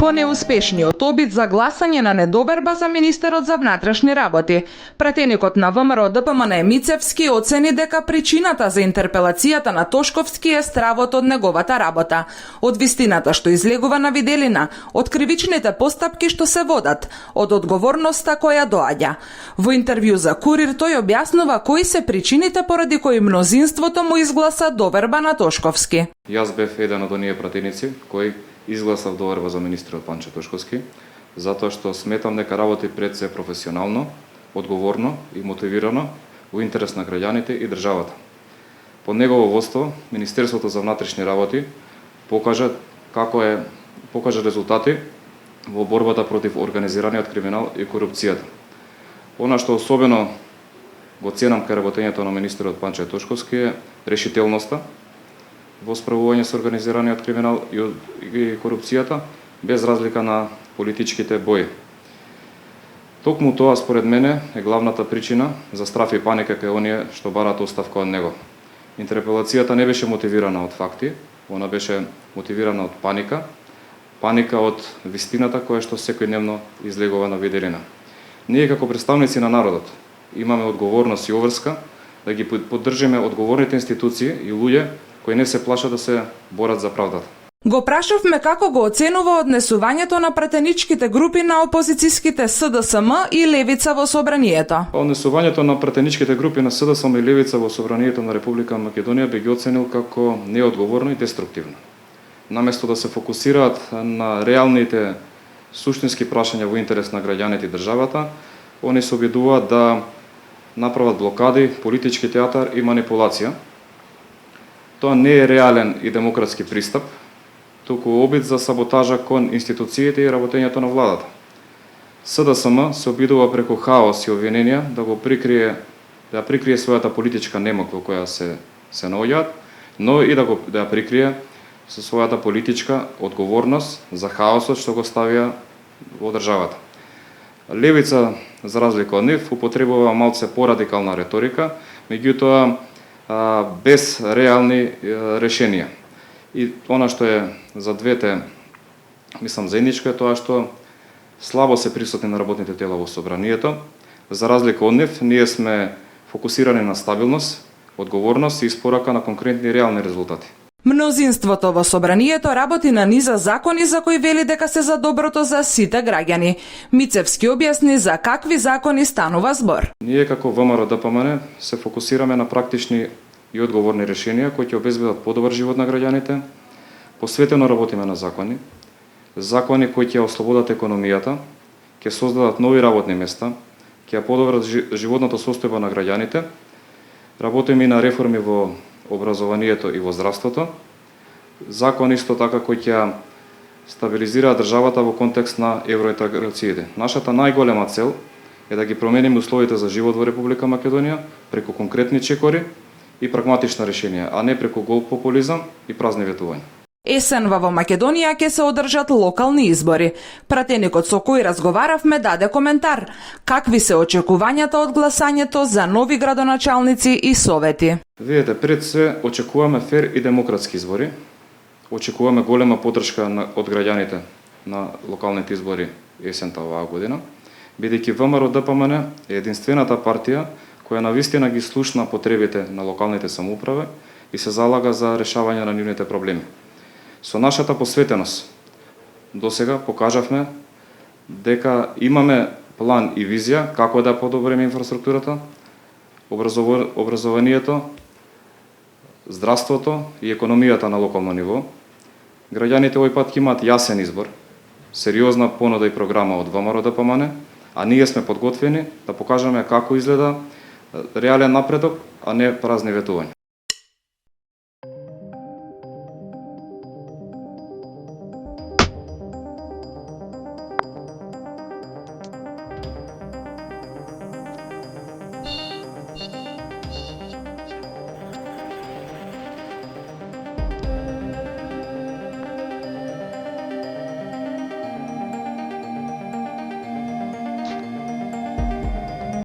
По неуспешниот обид за гласање на недоверба за министерот за внатрешни работи, пратеникот на ВМРО ДПМН Мицевски оцени дека причината за интерпелацијата на Тошковски е стравот од неговата работа, од вистината што излегува на виделина, од кривичните постапки што се водат, од одговорноста која доаѓа. Во интервју за Курир тој објаснува кои се причините поради кои мнозинството му изгласа доверба на Тошковски. Јас бев еден од оние пратеници кои изгласав доверба за министерот Панче Тошковски, затоа што сметам дека работи пред се професионално, одговорно и мотивирано во интерес на граѓаните и државата. Под негово водство, Министерството за внатрешни работи покажа резултати во борбата против организираниот криминал и корупцијата. Она што особено го ценам кај работењето на министерот Панче Тошковски е решителноста во справување со организираниот криминал и корупцијата, без разлика на политичките бои. Токму тоа, според мене, е главната причина за страф и паника кај оние што бараат оставка од него. Интерпелацијата не беше мотивирана од факти, она беше мотивирана од паника од вистината која што секојдневно излегува на виделина. Ние како представници на народот имаме одговорност и обврска да ги поддржиме одговорните институции и луѓе кои не се плашат да се борат за правдата. Го прашавме како го оценува однесувањето на пратеничките групи на опозицијските СДСМ и Левица во Собранието. Однесувањето на пратеничките групи на СДСМ и Левица во Собранието на Република Македонија би ги оценил како неодговорно и деструктивно. Наместо да се фокусираат на реалните суштински прашања во интерес на граѓаните и државата, они се обидуваат да направат блокади, политички театар и манипулација. Тоа не е реален и демократски пристап, туку обид за саботажа кон институциите и работењето на владата. СДСМ се обидува преку хаос и обвиненија да прикрие својата политичка немок во која се наоѓаат, но и да ја прикрие со својата политичка одговорност за хаосот што го ставија во државата. Левица, за разлика од нив, употребува малце порадикална реторика, меѓутоа без реални решенија. И она што е за двете, мислам, заедничко е тоа што слабо се присутни на работните тела во Собранието. За разлика од нив, ние сме фокусирани на стабилност, одговорност и испорака на конкретни реални резултати. Мнозинството во Собранието работи на низа закони за кои вели дека се за доброто за сите граѓани. Мицевски објасни за какви закони станува збор. Ние како ВМРО ДПМН се фокусираме на практични и одговорни решенија кои ќе обезбедат подобар живот на граѓаните. Посветено работиме на закони кои ќе ослободат економијата, ќе создадат нови работни места, ќе подобрат животното состојба на граѓаните. Работиме и на реформи во образованието и во здравството. Закон исто така кој ќе стабилизира државата во контекст на евроинтеграциите. Нашата најголема цел е да ги промениме условите за живот во Република Македонија преку конкретни чекори и прагматични решенија, а не преку гол популизам и празни ветувања. Есенва во Македонија ќе се одржат локални избори. Пратеникот со кој разговаравме даде коментар. Какви се очекувањата од гласањето за нови градоначалници и совети? Видете, пред се очекуваме фер и демократски избори. Очекуваме голема поддршка од граѓаните на локалните избори есента оваа година, бидејќи ВМРО ДПМН е единствената партија која навистина ги слушна потребите на локалните самоуправи и се залага за решавање на нивните проблеми. Со нашата посветеност досега покажавме дека имаме план и визија како да подобриме инфраструктурата, образованието, здравството и економијата на локално ниво. Граѓаните овој пат ќе имаат јасен избор, сериозна понуда и програма од ВМРО ДПМН, а ние сме подготвени да покажеме како изгледа реален напредок, а не празни ветувања.